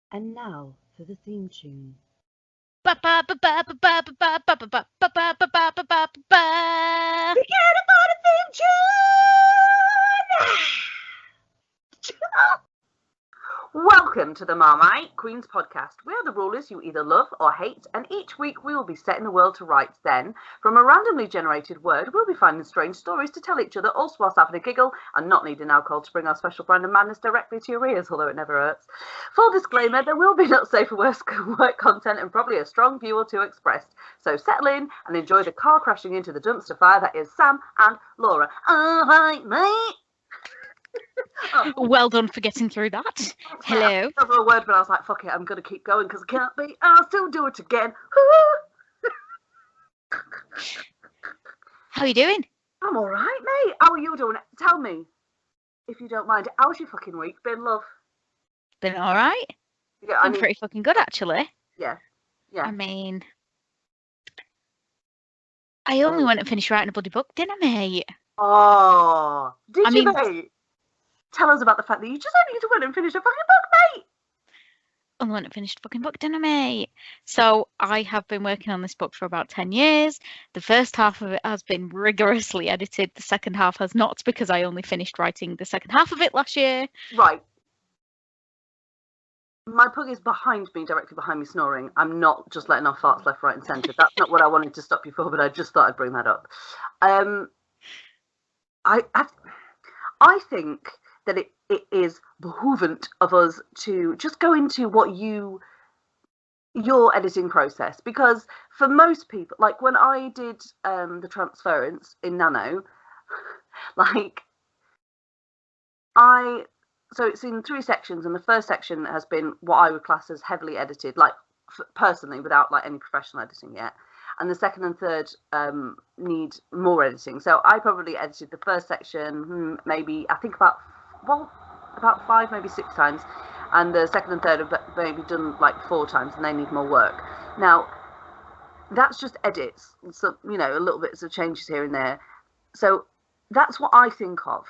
And now for the theme tune. Forget about a theme tune! Welcome to the Marmite Queens podcast. We are the rulers you either love or hate, and each week we will be setting the world to rights. Then, from a randomly generated word, we'll be finding strange stories to tell each other, all whilst having a giggle and not needing alcohol to bring our special brand of madness directly to your ears, although it never hurts. Full disclaimer, there will be not safe for work content and probably a strong view or two expressed. So settle in and enjoy the car crashing into the dumpster fire that is Sam and Laura. All right, mate. Well done for getting through that. Hello. I a word, but I was like, fuck it, I'm going to keep going because I can't be. I'll still do it again. How are you doing? I'm all right, mate. How are you doing? Tell me, if you don't mind, how's your fucking week been, love? Been all right. Yeah, Been pretty fucking good, actually. Yeah. I mean, I only went and finished writing a bloody book, didn't I, mate? Oh, did you, mate? Tell us about the fact that you just only went and finished a fucking book, mate. Only went and finished a fucking book, didn't I, mate? So I have been working on this book for about 10 years. The first half of it has been rigorously edited. The second half has not, because I only finished writing the second half of it last year. Right. My pug is behind me, directly behind me, snoring. I'm not just letting off farts left, right, and centre. That's not what I wanted to stop you for, but I just thought I'd bring that up. I think that it is behoovant of us to just go into what your editing process, because for most people, like when I did the transference in Nano, like so it's in 3 sections, and the first section has been what I would class as heavily edited, like personally, without like any professional editing yet. And the second and third need more editing. So I probably edited the first section maybe, I think about 5, maybe 6 times. And the second and third have maybe done like 4 times, and they need more work. Now, that's just edits. So, you know, a little bits of changes here and there. So that's what I think of,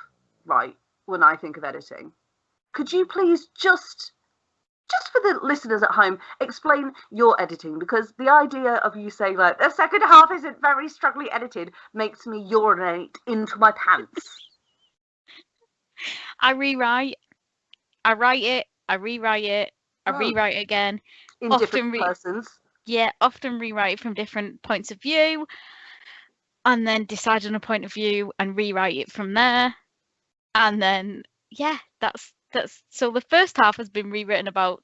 right, when I think of editing. Could you please just for the listeners at home, explain your editing? Because the idea of you saying, like, the second half isn't very strongly edited makes me urinate into my pants. I rewrite. I write it. I rewrite it. I rewrite it again. In different persons. Yeah, often rewrite it from different points of view. And then decide on a point of view and rewrite it from there. And then, yeah, that's so the first half has been rewritten about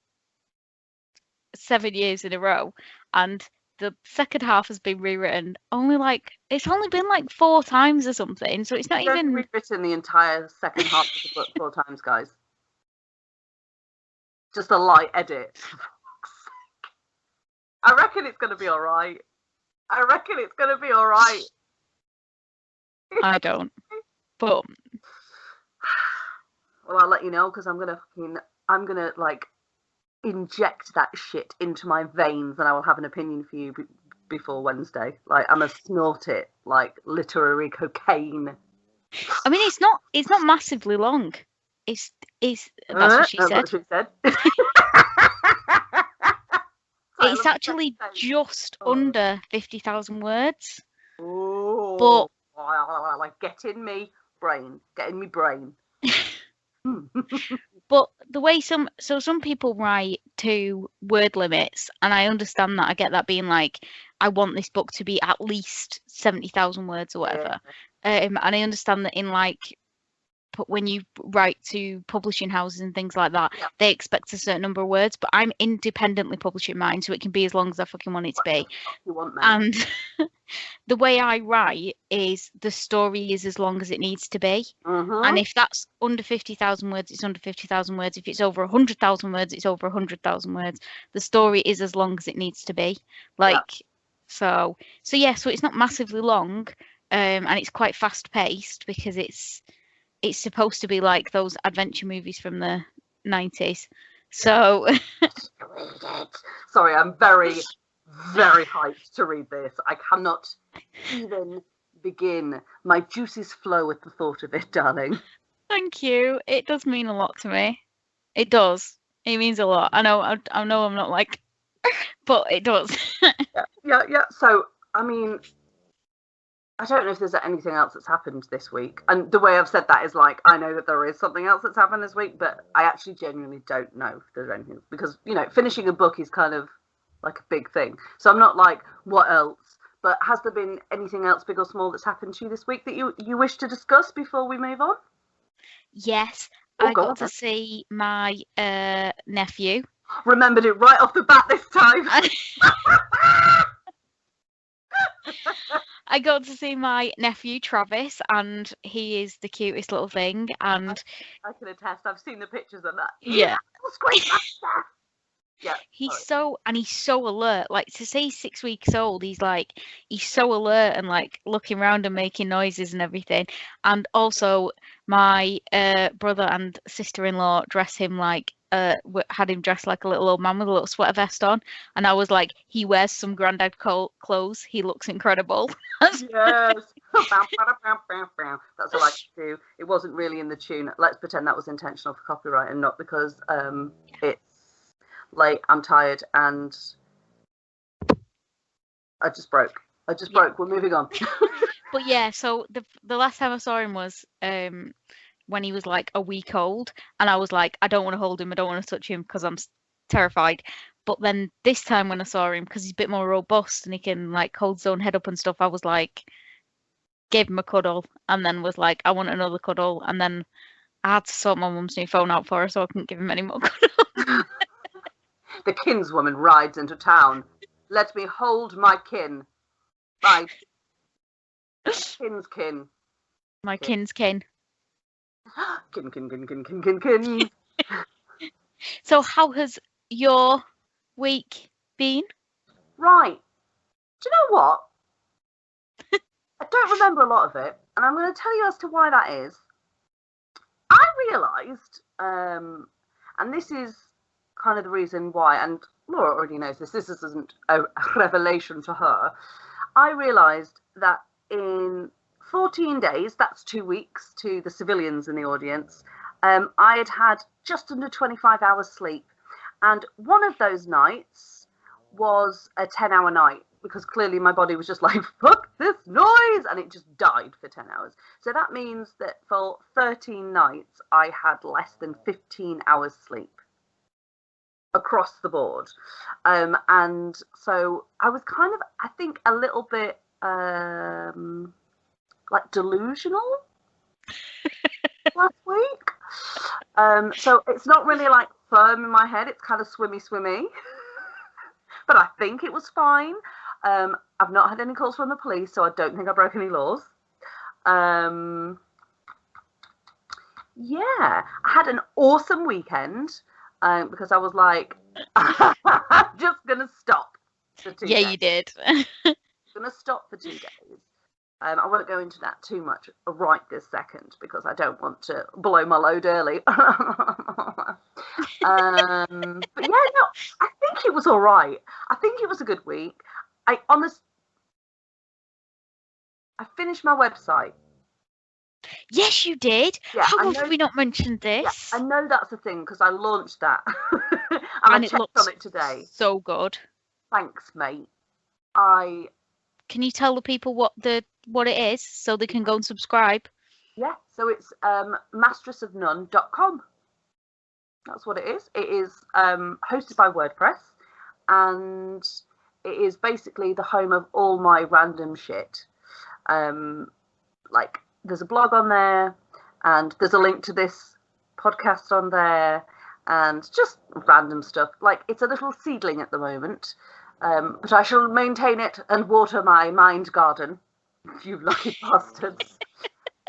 7 years in a row, and the second half has been rewritten it's only been like 4 times or something, so it's not even rewritten the entire second half of the book 4 times, guys. Just a light edit. I reckon it's gonna be all right. I don't, but well, I'll let you know, because I'm gonna like inject that shit into my veins, and I will have an opinion for you before Wednesday. Like, I'm gonna snort it like literary cocaine. I mean, it's not massively long. It's that's what she said. That's what she said. It's actually just under 50,000 words. Ooh, but like get in me brain. But the way some people write to word limits, and I understand that. I get that, being like, I want this book to be at least 70,000 words or whatever. Yeah. And I understand that in like when you write to publishing houses and things like that, they expect a certain number of words, but I'm independently publishing mine, so it can be as long as I fucking want it to be. And the way I write is the story is as long as it needs to be. And if that's under 50,000 words, it's under 50,000 words. If it's over 100,000 words, it's over 100,000 words. The story is as long as it needs to be. So it's not massively long, and it's quite fast paced, because it's supposed to be like those adventure movies from the 90s. So sorry, I'm very, very hyped to read this. I cannot even begin. My juices flow at the thought of it, darling. Thank you. It does mean a lot to me. It does. It means a lot. I know I'm not like, but it does. Yeah. So, I mean, I don't know if there's anything else that's happened this week. And the way I've said that is like, I know that there is something else that's happened this week, but I actually genuinely don't know if there's anything. Because, finishing a book is kind of like a big thing. So I'm not like, what else? But has there been anything else, big or small, that's happened to you this week that you wish to discuss before we move on? Yes, Oh, I go got on to then. see my nephew. Remembered it right off the bat this time. I got to see my nephew Travis, and he is the cutest little thing. And I can attest. I've seen the pictures of that. yeah, Yeah. he's Sorry. so alert. Like, to say 6 weeks old, he's so alert and like looking around and making noises and everything. And also, my brother and sister-in-law dress him like had him dressed like a little old man with a little sweater vest on, and I was like, he wears some granddad clothes. He looks incredible. Yes. That's all I could do. It wasn't really in the tune. Let's pretend that was intentional for copyright and not because it's late. I'm tired and I just broke. We're moving on. But yeah, so the last time I saw him was when he was like a week old, and I was like, I don't want to hold him, I don't want to touch him because I'm terrified. But then this time when I saw him, because he's a bit more robust and he can like hold his own head up and stuff, I was like, gave him a cuddle, and then was like, I want another cuddle, and then I had to sort my mum's new phone out for her, so I couldn't give him any more cuddles. The kinswoman rides into town. Let me hold my kin. My kin's kin. My kin's kin. Kin. So how has your week been? Right. Do you know what? I don't remember a lot of it, and I'm going to tell you as to why that is. I realised, and this is kind of the reason why, and Laura already knows this isn't a revelation to her. I realised that in 14 days, that's 2 weeks to the civilians in the audience, I had just under 25 hours sleep. And one of those nights was a 10-hour night, because clearly my body was just like, fuck this noise, and it just died for 10 hours. So that means that for 13 nights, I had less than 15 hours sleep across the board. And so I was kind of, I think, a little bit like delusional last week. So it's not really like firm in my head, it's kind of swimmy. But I think it was fine. I've not had any calls from the police, so I don't think I broke any laws. Yeah, I had an awesome weekend because I was like, I'm just going to stop for 2 days. Yeah, you did. I'm going to stop for 2 days. I won't go into that too much right this second because I don't want to blow my load early. But yeah, no, I think it was all right. I think it was a good week. I finished my website. Yes, you did. Yeah, How have we not mentioned this? Yeah, I know that's the thing because I launched that and I checked on it today. So good. Thanks, mate. Can you tell the people what it is so they can go and subscribe? Yeah, so it's mastressofnone.com. That's what it is. It is hosted by WordPress, and it is basically the home of all my random shit. Like, there's a blog on there, and there's a link to this podcast on there, and just random stuff. Like, it's a little seedling at the moment, but I shall maintain it and water my mind garden, you lucky bastards.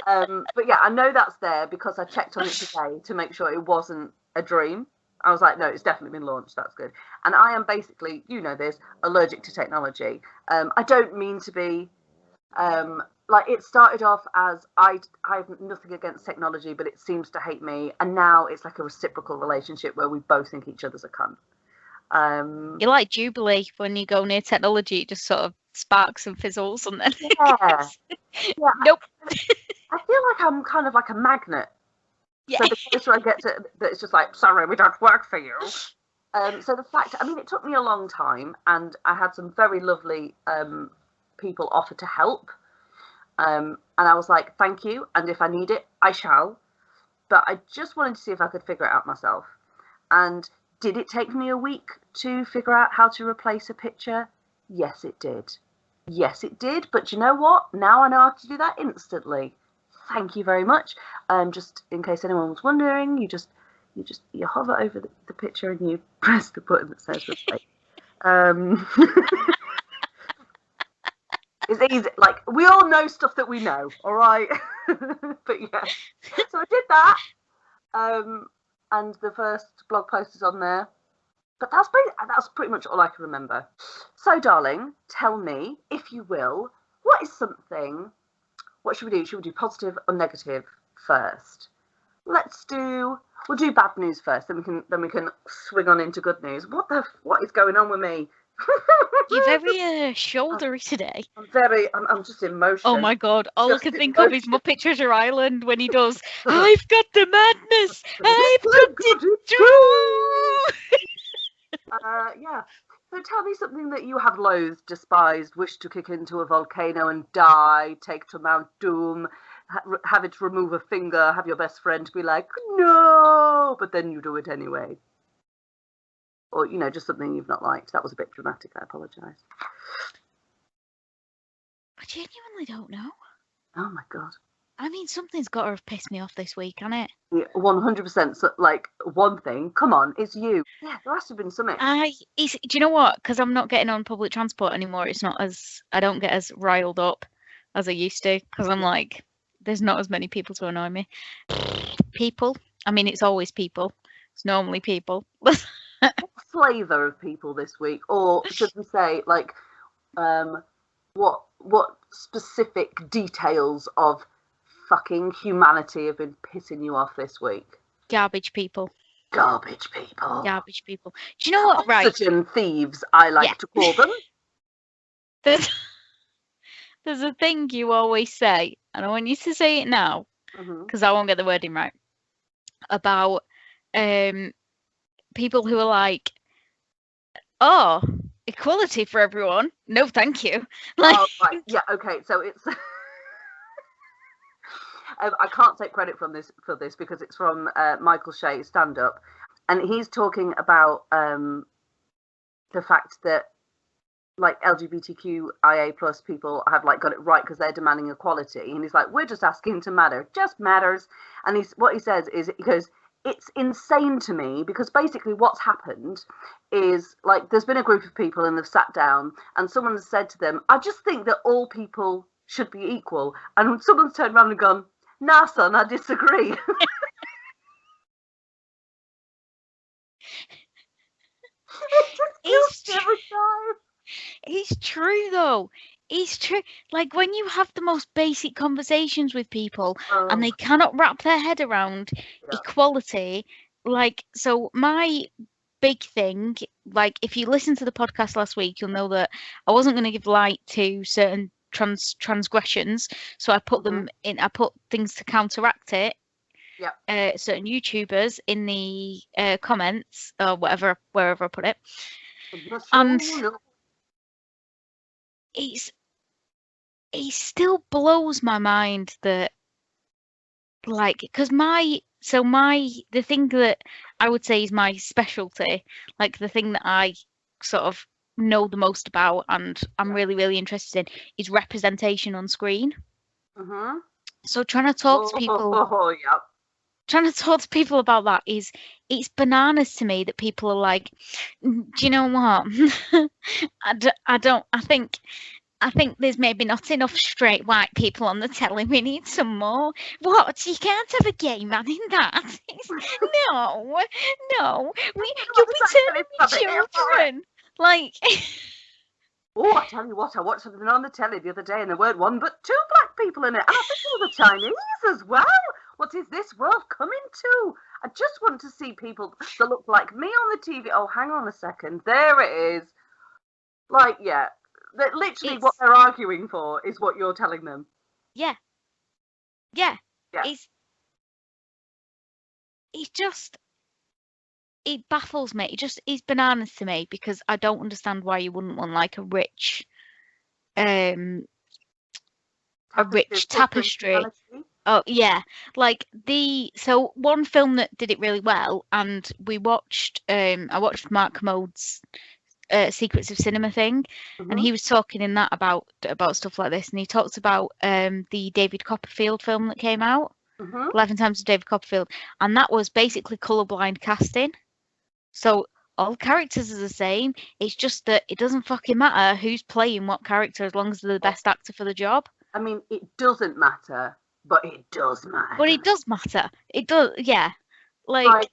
But yeah, I know that's there because I checked on it today to make sure it wasn't a dream. I was like, no, it's definitely been launched. That's good. And I am basically, you know this, allergic to technology. I don't mean to be. Like, it started off as I have nothing against technology, but it seems to hate me. And now it's like a reciprocal relationship where we both think each other's a cunt. You're like Jubilee. When you go near technology, it just sort of sparks and fizzles, and then yeah. Nope. I feel like I'm kind of like a magnet Yeah. So the closer I get to that, it's just like, sorry, we don't work for you. So the fact, I mean, it took me a long time, and I had some very lovely people offer to help. And I was like, thank you, and if I need it, I shall. But I just wanted to see if I could figure it out myself. And did it take me a week to figure out how to replace a picture? Yes, it did. Yes, it did. But you know what? Now I know how to do that instantly. Thank you very much. Just in case anyone was wondering, you hover over the picture and you press the button that says replace. It's easy. Like, we all know stuff that we know, all right? But yeah, so I did that. And the first blog post is on there. But that's pretty much all I can remember. So, darling, tell me, if you will, what should we do? Should we do positive or negative first? We'll do bad news first, then we can swing on into good news. What is going on with me? You're very shouldery today. I'm just emotional. Oh my god, all I can think of is Muppet Treasure Island when he does, I've got the madness, I've got it too! Yeah. So tell me something that you have loathed, despised, wished to kick into a volcano and die, take to Mount Doom, have it remove a finger, have your best friend be like, no, but then you do it anyway. Or, just something you've not liked. That was a bit dramatic, I apologise. I genuinely don't know. Oh my god. I mean, something's got to have pissed me off this week, hasn't it? Yeah, 100%. So, like, one thing, come on, it's you. Yeah, there has to have been something. Do you know what? Because I'm not getting on public transport anymore, I don't get as riled up as I used to, because I'm like, there's not as many people to annoy me. People. I mean, it's always people. It's normally people. What flavour of people this week? Or should we say, like, what specific details of fucking humanity have been pissing you off this week? Garbage people. Garbage people. Garbage people. Do you know what? Oxygen thieves, I like to call them. There's a thing you always say, and I want you to say it now, because I won't get the wording right, about people who are like, oh, equality for everyone. No, thank you. Like, oh, right. Yeah, okay. So it's I can't take credit for this because it's from Michael Shea's stand-up, and he's talking about the fact that, like, LGBTQIA plus people have, like, got it right because they're demanding equality, and he's like, we're just asking to matter, just matters. And what he says is, he goes, it's insane to me because basically what's happened is, like, there's been a group of people and they've sat down and someone has said to them, I just think that all people should be equal, and someone's turned around and gone, nah, son, I disagree. It's true though. It's true. Like, when you have the most basic conversations with people and they cannot wrap their head around equality, like, so my big thing, like, if you listen to the podcast last week, you'll know that I wasn't going to give light to certain transgressions, so I put them in. I put things to counteract it. Yeah. Certain YouTubers in the comments or whatever, wherever I put it, and it still blows my mind that, like, because the thing that I would say is my specialty, like the thing that I sort of know the most about and I'm really, really interested in, is representation on screen. So trying to talk to people, trying to talk to people about that it's bananas to me that people are like, do you know what? I think there's maybe not enough straight white people on the telly. We need some more. What? You can't have a gay man in that. No. You'll be turning me children. Like. Oh, I tell you what, I watched something on the telly the other day and there weren't one but two black people in it. And I think there was a Chinese as well. What is this world coming to? I just want to see people that look like me on the TV. Oh, hang on a second. There it is. Like, yeah. That literally what they're arguing for is what you're telling them. Yeah. it's just, it baffles me. It just is bananas to me, because I don't understand why you wouldn't want like a rich tapestry. Oh yeah, like so one film that did it really well, and I watched Mark Commode's Secrets of Cinema thing, and he was talking in that about stuff like this, and he talks about the David Copperfield film that came out, 11 Times with David Copperfield, and that was basically colourblind casting. So all the characters are the same. It's just that it doesn't fucking matter who's playing what character as long as they're the best actor for the job. I mean, it doesn't matter, but it does matter. But it does matter. It does, yeah. Like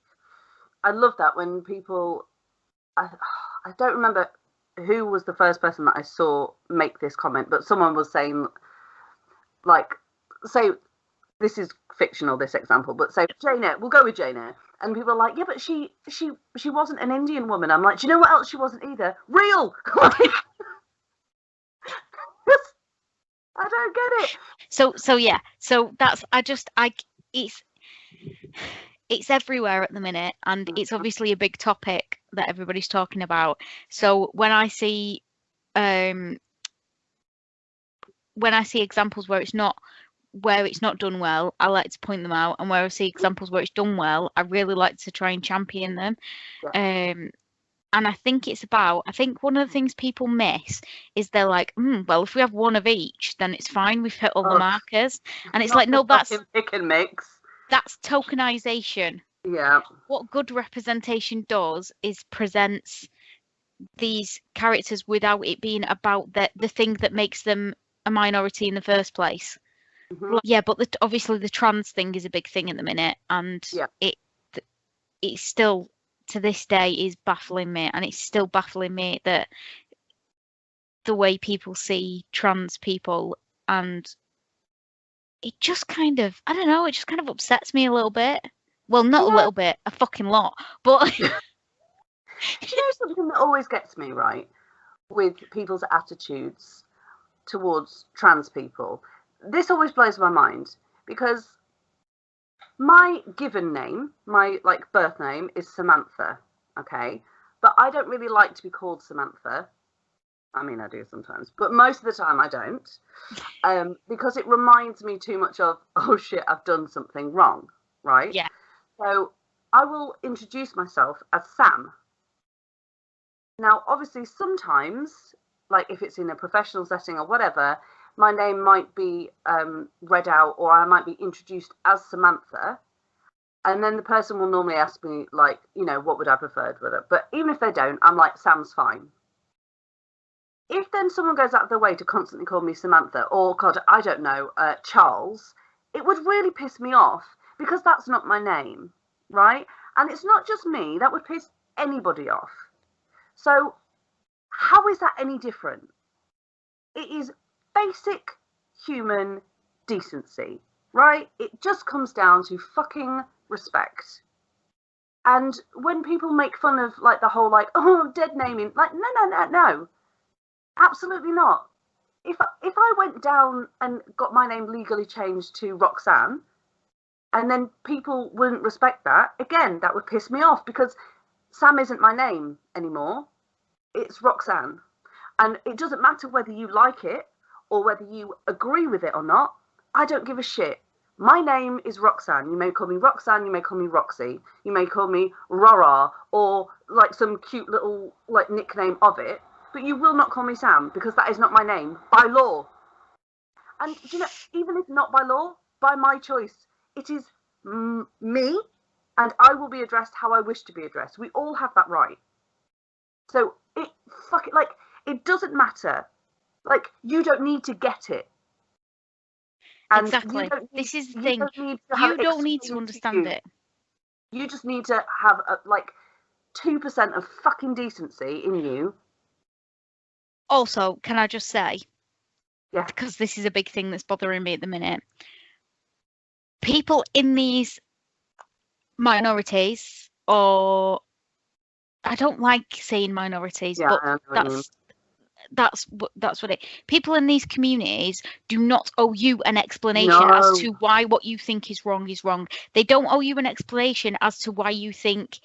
I love that when people. I don't remember who was the first person that I saw make this comment, but someone was saying, like, say this is fictional, this example, but say Jane Eyre, we'll go with Jane Eyre, and people are like, yeah, but she wasn't an Indian woman. I'm like, do you know what else she wasn't either? Real. Like, I don't get it. So yeah. So that's it's everywhere at the minute, and it's obviously a big topic that everybody's talking about. So when I see examples where it's not done well, I like to point them out, and where I see examples where it's done well, I really like to try and champion them. Yeah. And I think one of the things people miss is they're like, well, if we have one of each, then it's fine. We've hit all the markers. And it's like, no, that's pick and mix. That's tokenization. Yeah. What good representation does is presents these characters without it being about the thing that makes them a minority in the first place. Yeah, but obviously the trans thing is a big thing at the minute, and it's still, to this day, is baffling me, and it's still baffling me that the way people see trans people, and it just kind of, I don't know, it just kind of upsets me a little bit. Well, not a little bit, a fucking lot. But do you know something that always gets me, right, with people's attitudes towards trans people? This always blows my mind, because my given name, my birth name, is Samantha, okay? But I don't really like to be called Samantha. I mean, I do sometimes, but most of the time I don't, because it reminds me too much of, oh shit, I've done something wrong, right? Yeah. So I will introduce myself as Sam. Now, obviously, sometimes, like if it's in a professional setting or whatever, my name might be read out, or I might be introduced as Samantha. And then the person will normally ask me, like, you know, what would I prefer? But even if they don't, I'm like, Sam's fine. If then someone goes out of their way to constantly call me Samantha, or, God, I don't know, Charles, it would really piss me off, because that's not my name, right? And it's not just me, that would piss anybody off. So how is that any different? It is basic human decency, right? It just comes down to fucking respect. And when people make fun of, like, the whole, like, oh, dead naming, like, no. Absolutely not. If I went down and got my name legally changed to Roxanne, and then people wouldn't respect that, again, that would piss me off, because Sam isn't my name anymore. It's Roxanne. And it doesn't matter whether you like it or whether you agree with it or not. I don't give a shit. My name is Roxanne. You may call me Roxanne, you may call me Roxy, you may call me Rara, or like some cute little like nickname of it, but you will not call me Sam, because that is not my name by law. And you know, even if not by law, by my choice, it is me, and I will be addressed how I wish to be addressed. We all have that right. So it doesn't matter. Like, you don't need to get it. And exactly. This is the thing. You don't need to understand it. You just need to have 2% of fucking decency in you. Also, can I just say, yeah, because this is a big thing that's bothering me at the minute, people in these minorities, or I don't like saying minorities, but that's what it. People in these communities do not owe you an explanation as No. to why what you think is wrong is wrong. They don't owe you an explanation as to why you think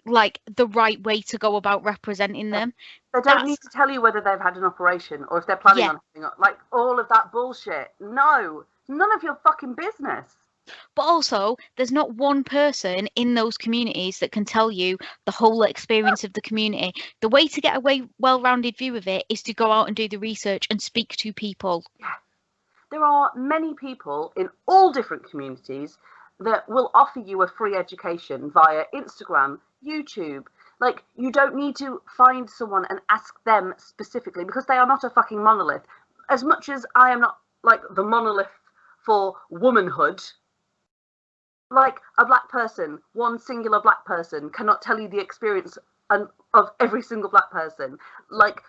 like the right way to go about representing them. They don't need to tell you whether they've had an operation or if they're planning on having like all of that bullshit. No, none of your fucking business. But also, there's not one person in those communities that can tell you the whole experience of the community. The way to get a well-rounded view of it is to go out and do the research and speak to people. Yeah. There are many people in all different communities that will offer you a free education via Instagram, YouTube. Like, you don't need to find someone and ask them specifically, because they are not a fucking monolith. As much as I am not like the monolith for womanhood, like a black person, one singular black person cannot tell you the experience of every single black person. Like,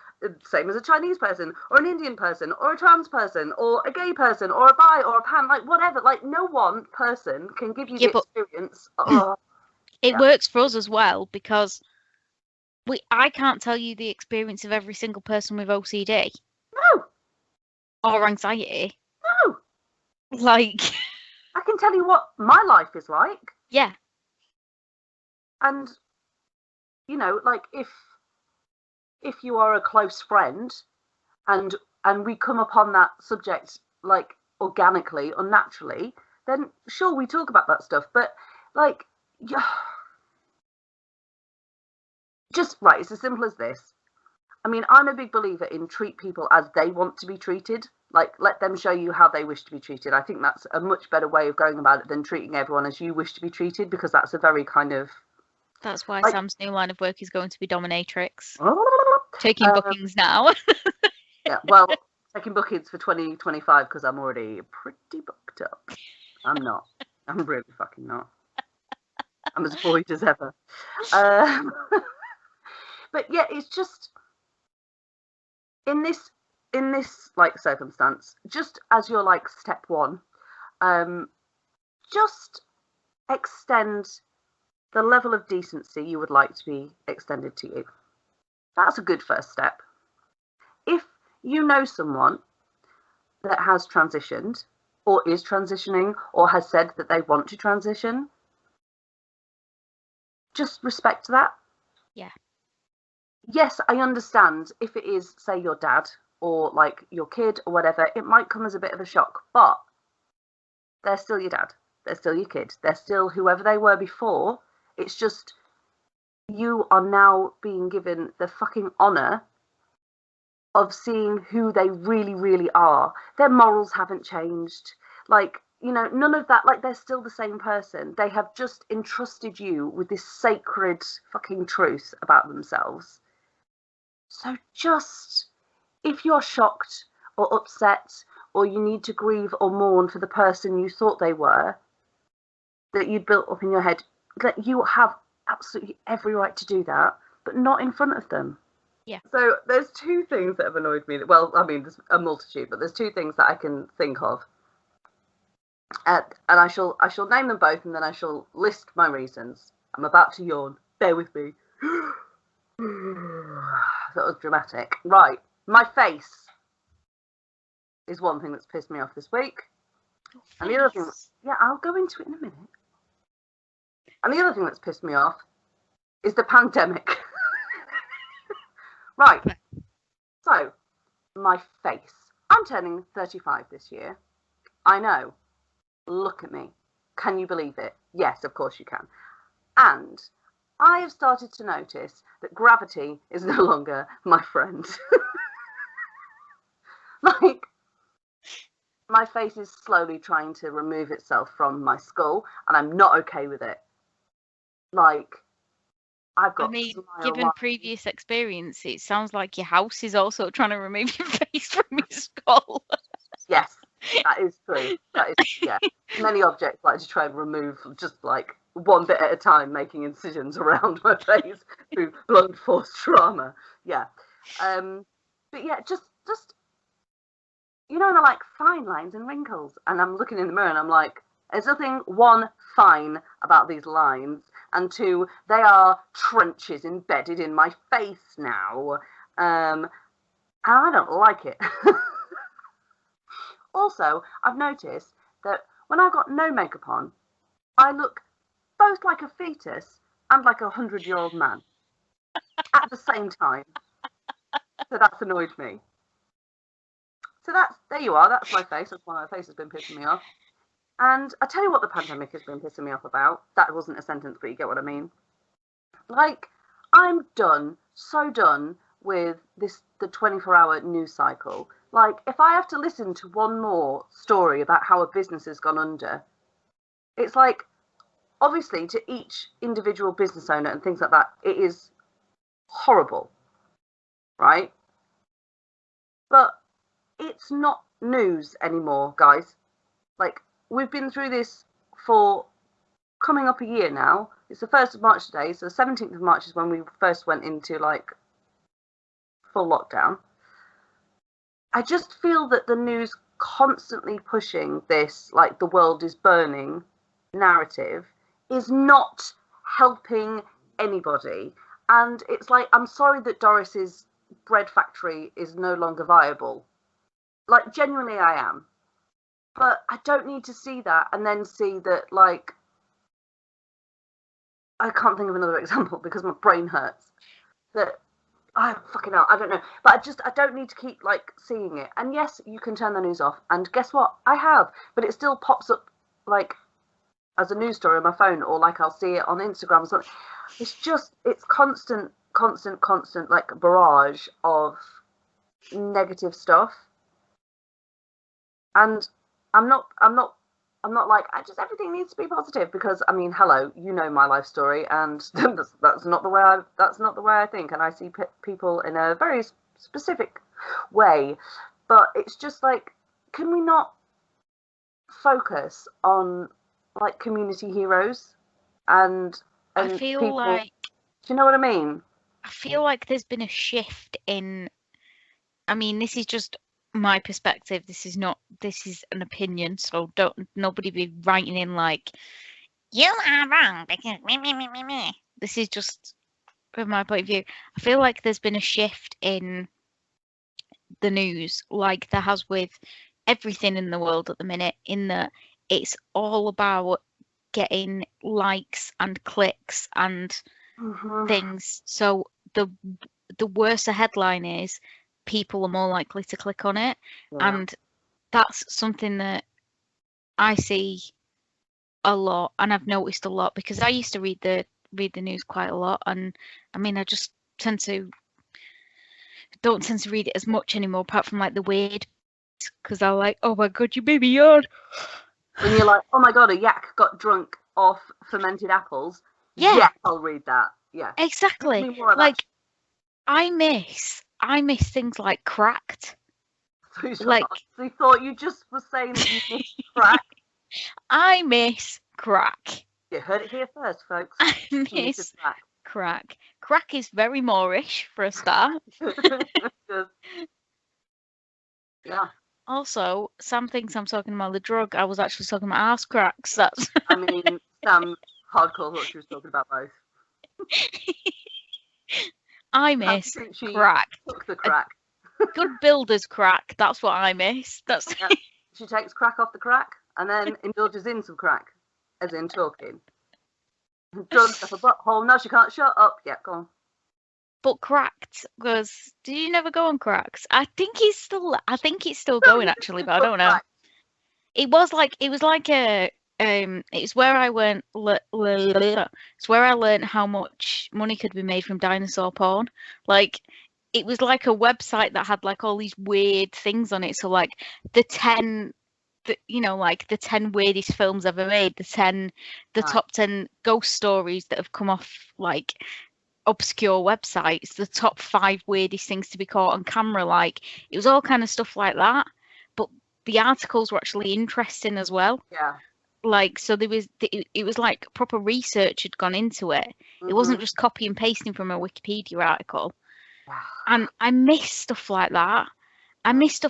same as a Chinese person or an Indian person or a trans person or a gay person or a bi or a pan, like whatever. Like, no one person can give you the experience. It works for us as well, because I can't tell you the experience of every single person with OCD. No. Or anxiety. No. Like, I can tell you what my life is like. Yeah. And, you know, like if you are a close friend and we come upon that subject like organically or naturally, then sure, we talk about that stuff. But like, yeah, just right, it's as simple as this. I mean, I'm a big believer in treat people as they want to be treated. Like, let them show you how they wish to be treated. I think that's a much better way of going about it than treating everyone as you wish to be treated, because that's a very kind of... That's why Sam's new line of work is going to be dominatrix. Oh, taking bookings now. Yeah, well, taking bookings for 2025 because I'm already pretty booked up. I'm not. I'm really fucking not. I'm as void as ever. But yeah, it's just... In this like circumstance, just as you're like step one, just extend the level of decency you would like to be extended to you. That's a good first step. If you know someone that has transitioned or is transitioning or has said that they want to transition, just respect that. Yeah. Yes, I understand if it is, say, your dad or like your kid or whatever, it might come as a bit of a shock, but they're still your dad. They're still your kid. They're still whoever they were before. It's just you are now being given the fucking honour of seeing who they really, really are. Their morals haven't changed. Like, you know, none of that. Like, they're still the same person. They have just entrusted you with this sacred fucking truth about themselves. So just, if you're shocked or upset or you need to grieve or mourn for the person you thought they were, that you'd built up in your head, that you have absolutely every right to do that, but not in front of them. Yeah. So there's two things that have annoyed me. Well, I mean, there's a multitude, but there's two things that I can think of. And I shall name them both, and then I shall list my reasons. I'm about to yawn. Bear with me. That was dramatic. Right. My face is one thing that's pissed me off this week. And the other thing, yeah, I'll go into it in a minute. And the other thing that's pissed me off is the pandemic. Right. So, my face. I'm turning 35 this year. I know. Look at me. Can you believe it? Yes, of course you can. And I have started to notice that gravity is no longer my friend. Like, my face is slowly trying to remove itself from my skull, and I'm not okay with it. Like, I've got... I mean, given previous experience, it sounds like your house is also trying to remove your face from your skull. Yes, that is true. That is, yeah. Many objects like to try and remove just like one bit at a time, making incisions around my face through blunt force trauma. Yeah. But yeah, just you know, they're like fine lines and wrinkles, and I'm looking in the mirror and I'm like, there's nothing, one, fine about these lines, and two, they are trenches embedded in my face now. and I don't like it. Also, I've noticed that when I've got no makeup on, I look both like a fetus and like a 100-year-old man at the same time. So that's annoyed me. So there you are. That's my face. That's why my face has been pissing me off. And I tell you what the pandemic has been pissing me off about. That wasn't a sentence, but you get what I mean. Like, I'm done, so done with the 24-hour news cycle. Like, if I have to listen to one more story about how a business has gone under, it's like, obviously, to each individual business owner and things like that, it is horrible, right? But it's not news anymore, guys. Like, we've been through this for coming up a year now. It's the 1st of March today, so the 17th of March is when we first went into, like, full lockdown. I just feel that the news constantly pushing this, like, the world is burning narrative is not helping anybody. And it's like, I'm sorry that Doris's bread factory is no longer viable. Like, genuinely I am. But I don't need to see that and then see that, like, I can't think of another example because my brain hurts. That I fucking hell, I don't know. But I don't need to keep, like, seeing it. And yes, you can turn the news off. And guess what? I have. But it still pops up, like, as a news story on my phone, or like I'll see it on Instagram or something. It's constant, like, barrage of negative stuff. And I'm not like, everything needs to be positive, because I mean, hello, you know my life story, and that's not the way I think, and I see people in a very specific way. But it's just like, can we not focus on, like, community heroes and I feel people, like, do you know what I mean? I feel like there's been a shift in, I mean, this is just my perspective. This is an opinion, so nobody be writing in like, you are wrong because me. This is just from my point of view. I feel like there's been a shift in the news, like there has with everything in the world at the minute, in that it's all about getting likes and clicks and things. So the worse a headline is, people are more likely to click on it. Yeah. And that's something that I see a lot, and I've noticed a lot, because I used to read the news quite a lot, and I mean, I just don't tend to read it as much anymore, apart from like the weird, because I'm like, oh my god, you made me yawn. When you're like, oh my god, a yak got drunk off fermented apples. Yeah. Yes, I'll read that. Yeah. Exactly. Like, I miss things like Cracked. Like, you thought you just were saying that you missed Crack. I miss Crack. You heard it here first, folks. I miss Crack. Crack is very Moorish for a start. Yeah. Also, Sam thinks I'm talking about the drug. I was actually talking about ass cracks. That's. I mean, Sam hardcore thought she was talking about both. I miss crack. Took the crack. Good builder's crack. That's what I miss. That's. Yeah. She takes crack off the crack and then indulges in some crack, as in talking. Drugs up a butthole. No, she can't shut up. Yeah, go on. But Cracked was. Did you never go on Cracks? I think it's still going actually, but I don't know. It was like a. It's where I went. It's where I learned how much money could be made from dinosaur porn. Like, it was like a website that had like all these weird things on it. So like the 10 weirdest films ever made, the top 10 ghost stories that have come off like obscure websites, the top 5 weirdest things to be caught on camera. Like, it was all kind of stuff like that, but the articles were actually interesting as well. Yeah. Like, so it was like proper research had gone into it. Mm-hmm. It wasn't just copy and pasting from a Wikipedia article. And I miss stuff like that. I miss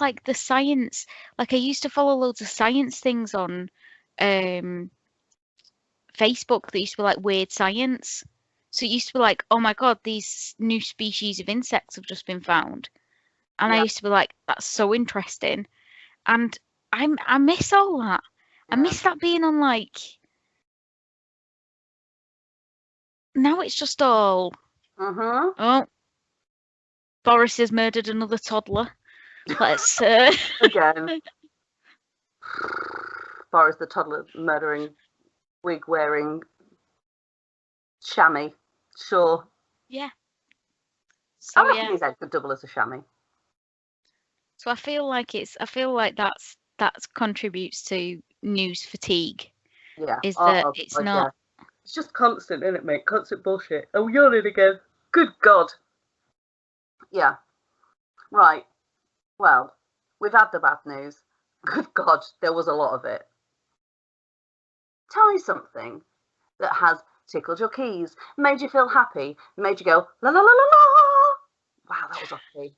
like the science. Like, I used to follow loads of science things on Facebook that used to be like weird science. So it used to be like, oh my god, these new species of insects have just been found. and I Yeah. used to be like, that's so interesting, and I miss all that. I Yeah. miss that being on like. Now it's just all, Mhm. oh, Boris has murdered another toddler. Let's Again, Boris the toddler murdering, wig wearing, chamois. Sure. yeah. I So reckon yeah. his head could double as a chamois. So I feel like that contributes to news fatigue. Yeah. Is that Oh it's God, yeah. not. It's just constant, isn't it, mate? Constant bullshit. Oh, you're in again. Good God. Yeah. Right. Well, we've had the bad news. Good God, there was a lot of it. Tell me something that has tickled your keys, made you feel happy, made you go la la la la la. Wow, that was off key.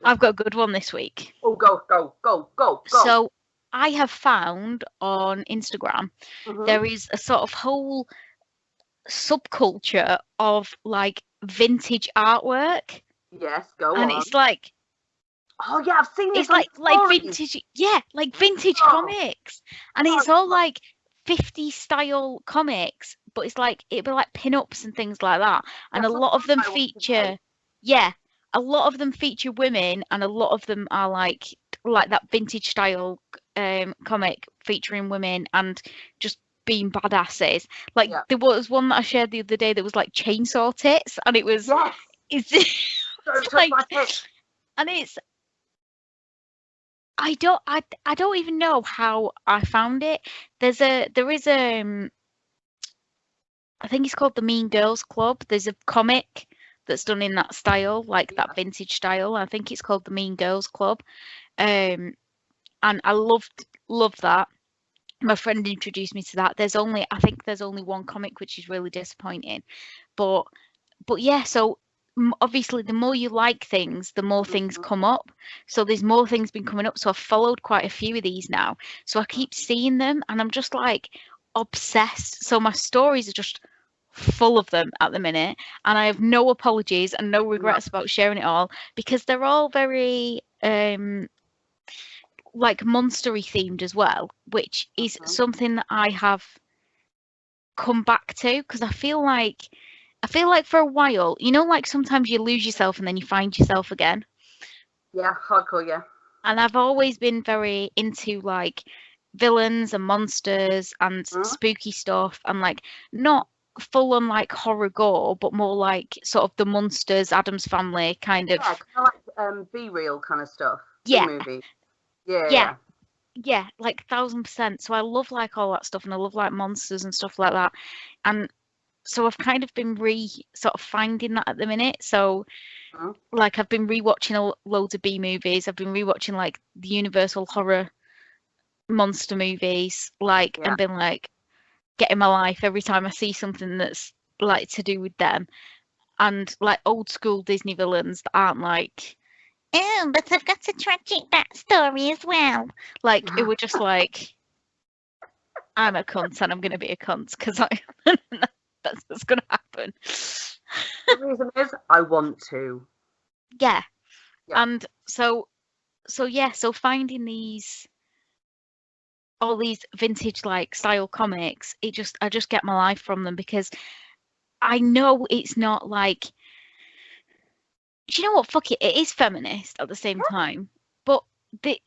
I've got a good one this week. Oh, go go go go go. So I have found on Instagram there is a sort of whole subculture of like vintage artwork, Yes, go and on. Oh yeah, I've seen this it's on like stories. vintage, yeah, like vintage Oh. comics, and it's all like 50 style comics, but it's like it'd be like pin-ups and things like that, and a That's lot of them what I want to feature, say. yeah, a lot of them feature women, and a lot of them are like that vintage style comic featuring women and just being badasses. Like Yeah. there was one that I shared the other day that was like chainsaw tits, and it was Yes. it's, Don't it's touch like, my tits. and it's I don't even know how I found it. There is I think it's called the Mean Girls Club. There's a comic that's done in that style, like that vintage style. I think it's called the Mean Girls Club. And I loved that. My friend introduced me to that. I think there's only one comic, which is really disappointing. But yeah, so obviously the more you like things, the more things come up. So there's more things been coming up. So I've followed quite a few of these now. So I keep seeing them, and I'm just like obsessed. So my stories are just full of them at the minute, and I have no apologies and no regrets about sharing it all, because they're all very like monstery themed as well, which is something that I have come back to, because I feel like for a while, you know, like sometimes you lose yourself and then you find yourself again. Yeah, hardcore, yeah. And I've always been very into like villains and monsters and spooky stuff, and like not full on like horror gore, but more like sort of the monsters, Addams Family kind of. Yeah, kind of like Be Real kind of stuff. Yeah. B-movie. Yeah, Yeah. yeah. Yeah, like 1000%. So I love like all that stuff, and I love like monsters and stuff like that. And so I've kind of been sort of finding that at the minute. So like I've been rewatching loads of B movies. I've been rewatching like the Universal horror monster movies, like, and been like getting my life every time I see something that's like to do with them, and like old school Disney villains that aren't like, oh, but I've got a tragic backstory as well. Like it would just like, I'm a cunt and I'm gonna be a cunt because that's what's gonna happen. The reason is I want to. Yeah. And so yeah, so finding all these vintage like style comics, I just get my life from them, because I know it's not like, do you know what, fuck it, it is feminist at the same time, but the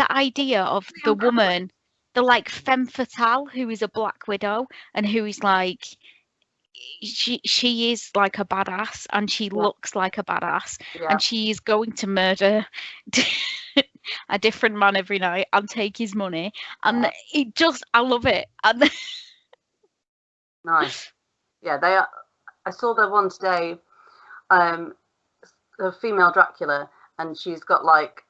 idea of the woman, the like femme fatale who is a Black Widow and who is like, she is like a badass, and she looks like a badass, and she is going to murder a different man every night and take his money, and I love it. And nice. Yeah, they are. I saw the one today, the female Dracula, and she's got like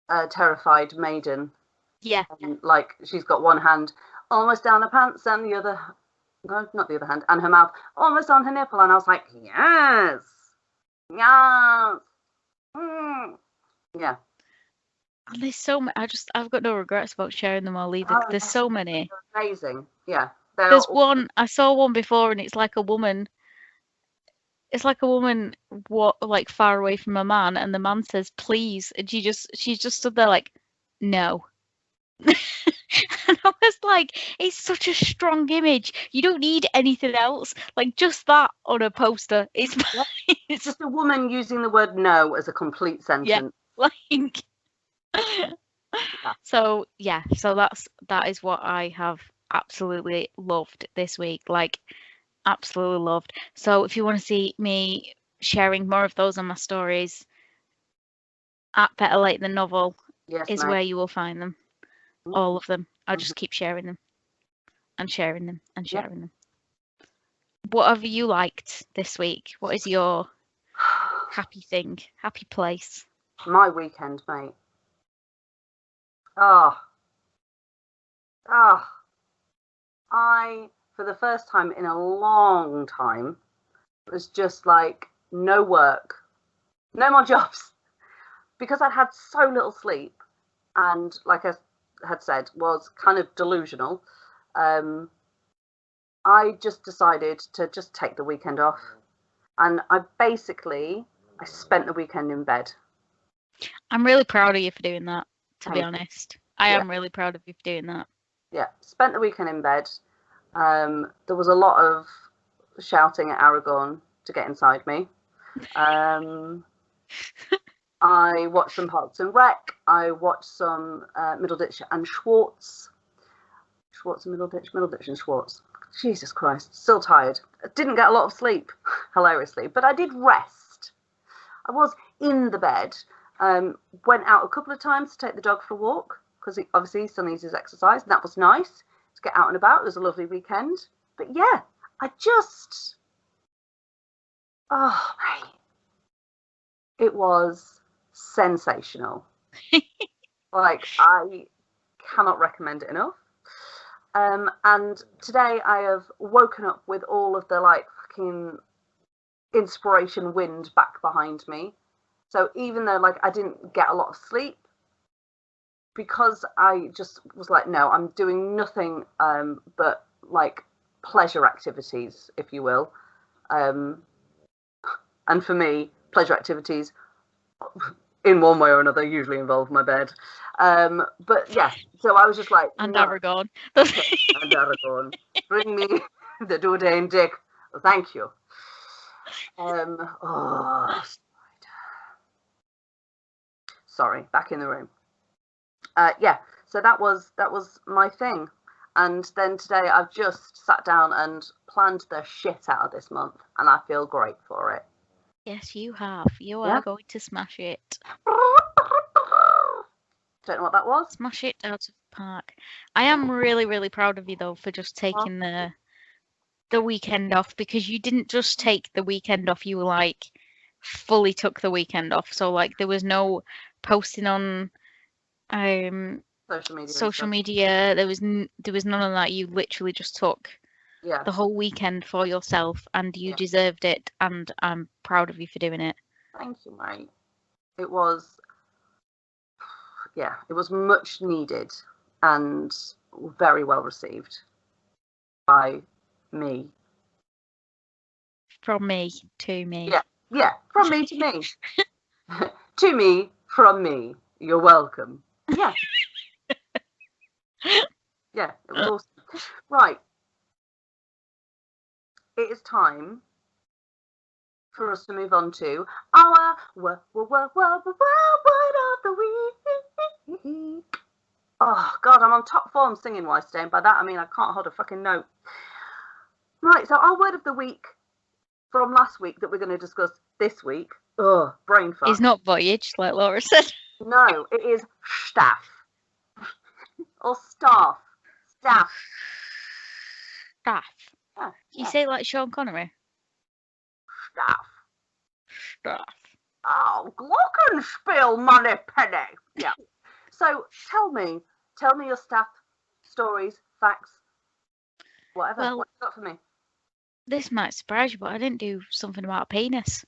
a terrified maiden. Yeah. And, like she's got one hand almost down her pants and the other, no, not the other hand, and her mouth almost on her nipple, and I was like, yes, yes, yeah. And there's so many. I've got no regrets about sharing them all either. There's so many. Amazing. Yeah. There's one, I saw one before, and it's like a woman it's like a woman like far away from a man, and the man says please, and she's just stood there like, no. And I was like, it's such a strong image. You don't need anything else. Like just that on a poster. It's Yep. fine. It's just a woman using the word no as a complete sentence. like so that is what I have absolutely loved this week. Like absolutely loved. So if you want to see me sharing more of those on my stories, at Better Late Than Novel is where you will find them. All of them. I'll just keep sharing them and sharing them and sharing them. What have you liked this week? What is your happy thing, happy place? My weekend, mate. I, for the first time in a long time, was just like, no work, no more jobs. Because I'd had so little sleep and, like I had said, was kind of delusional. I just decided to just take the weekend off. And I spent the weekend in bed. I'm really proud of you for doing that, to be honest. I am really proud of you for doing that. Yeah, spent the weekend in bed. There was a lot of shouting at Aragorn to get inside me. I watched some Parks and Rec. I watched some Middleditch and Schwartz. Schwartz and Middleditch and Schwartz. Jesus Christ, still tired. I didn't get a lot of sleep, hilariously, but I did rest. I was in the bed. Went out a couple of times to take the dog for a walk, because obviously son needs his exercise, and that was nice to get out and about. It was a lovely weekend. But yeah, mate, it was sensational. Like, I cannot recommend it enough. And today I have woken up with all of the like fucking inspiration wind back behind me. So even though like I didn't get a lot of sleep, because I just was like, no, I'm doing nothing but like pleasure activities, if you will. And for me, pleasure activities in one way or another usually involve my bed. But yeah, so I was just like, and no. Aragorn. And Aragorn. Bring me the Duodane dick. Thank you. Sorry, back in the room. Yeah, so that was my thing. And then today I've just sat down and planned the shit out of this month, and I feel great for it. Yes, you have. You are going to smash it. Don't know what that was. Smash it out of the park. I am really, really proud of you though for just taking the weekend off, because you didn't just take the weekend off, you like fully took the weekend off. So like there was no posting on social media. There was none of that. You literally just took the whole weekend for yourself, and you deserved it, and I'm proud of you for doing it. Thank you, mate. It was much needed and very well received by me. From me to me. Yeah, from me to me. To me, from me. You're welcome. Yeah. Yeah, it was awesome. Right. It is time for us to move on to our word of the week. Oh, God, I'm on top form singing wise today, and by that I mean I can't hold a fucking note. Right, so our word of the week from last week that we're going to discuss this week, brain fuck. It's not voyage, like Laura said. No, it is staff. Or staff. Staff. Staff. Yeah, you say it like Sean Connery? Staff. Oh, glockenspiel, money penny. Yeah. So tell me your staff stories, facts, whatever. Well, what you got for me? This might surprise you, but I didn't do something about a penis.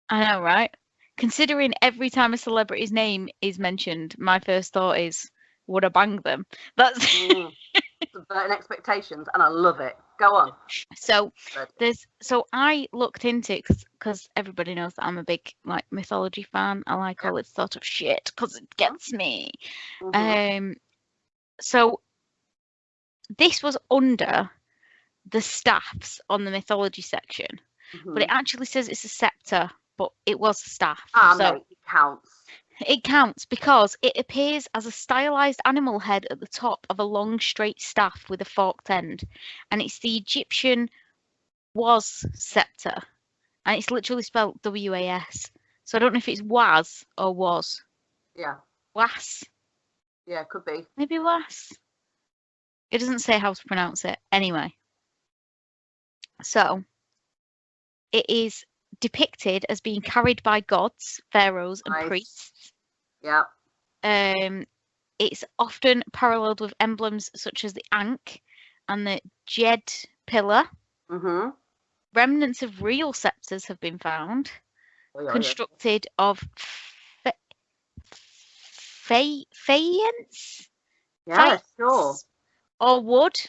I know, right? Considering every time a celebrity's name is mentioned, my first thought is, would I bang them? That's subverting expectations, and I love it. Go on. So Good. I looked into it because everybody knows that I'm a big like mythology fan. I like all this sort of shit because it gets me. Mm-hmm. So this was under the staffs on the mythology section, but it Mm-hmm. actually says it's a scepter, but it was a staff. So Mate, it counts. it counts because it appears as a stylized animal head at the top of a long straight staff with a forked end, and it's the Egyptian was scepter, and it's literally spelled W-A-S. So I don't know if it's was or was. Yeah. Was. Yeah, could be. Maybe was. It doesn't say how to pronounce it. Anyway. So it is depicted as being carried by gods, pharaohs, and Nice. priests. Yeah. It's often paralleled with emblems such as the Ankh and the Djed pillar. Mm-hmm. Remnants of real scepters have been found, Oh, yeah. constructed of faience Yeah, sure. or wood,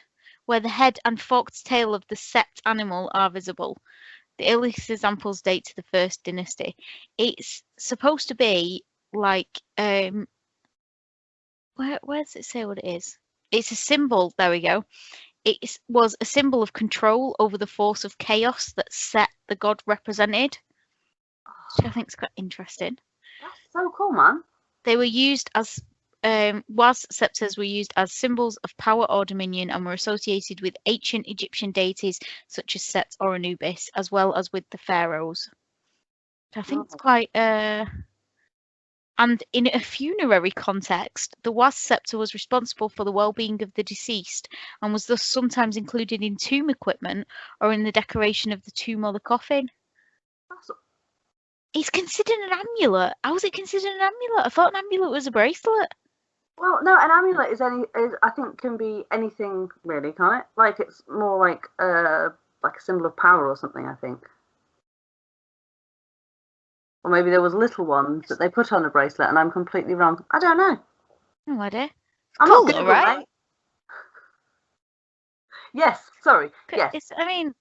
where the head and forked tail of the sept animal are visible. The earliest examples date to the first dynasty. It's supposed to be like where does it say what it is? It's a symbol. There we go. It was a symbol of control over the force of chaos that Set, the god, represented, which I think is quite interesting. That's so cool, man. They were used as was scepters were used as symbols of power or dominion and were associated with ancient Egyptian deities such as Set or Anubis, as well as with the pharaohs. I think it's quite and in a funerary context, the was scepter was responsible for the well-being of the deceased and was thus sometimes included in tomb equipment or in the decoration of the tomb or the coffin. That's... It's considered an amulet. How was it considered an amulet? I thought an amulet was a bracelet. Well, no, an amulet is I think can be anything really, can't it? Like it's more like a symbol of power or something, I think. Or maybe there was little ones that they put on a bracelet and I'm completely wrong. I don't know. No idea. I'm cool, not Google, right? mate. Yes, sorry. Yes. I mean,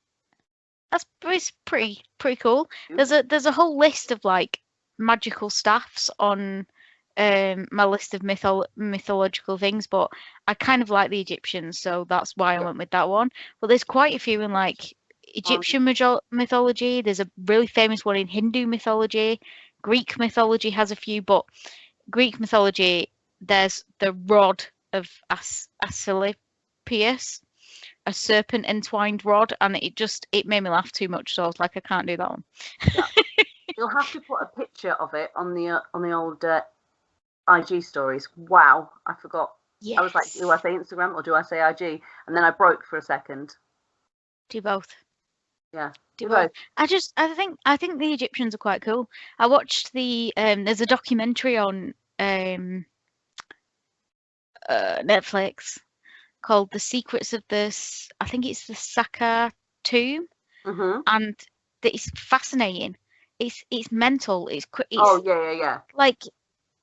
that's pretty cool. There's a whole list of like magical staffs on my list of mythological things, but I kind of like the Egyptians, so that's why I went with that one. But there's quite a few in like Egyptian mythology. There's a really famous one in Hindu mythology. Greek mythology has a few, but Greek mythology, there's the rod of Asclepius, a serpent entwined rod, and it made me laugh too much, so I was like, I can't do that one. Yeah. You'll have to put a picture of it on the old IG stories. Wow, I forgot. Yes. I was like, do I say Instagram or do I say IG? And then I broke for a second. Do both. Yeah. Do both. I think the Egyptians are quite cool. I watched the there's a documentary on Netflix called The Secrets of this. I think it's the Saqqara tomb, and it's fascinating. It's mental. It's oh yeah. Like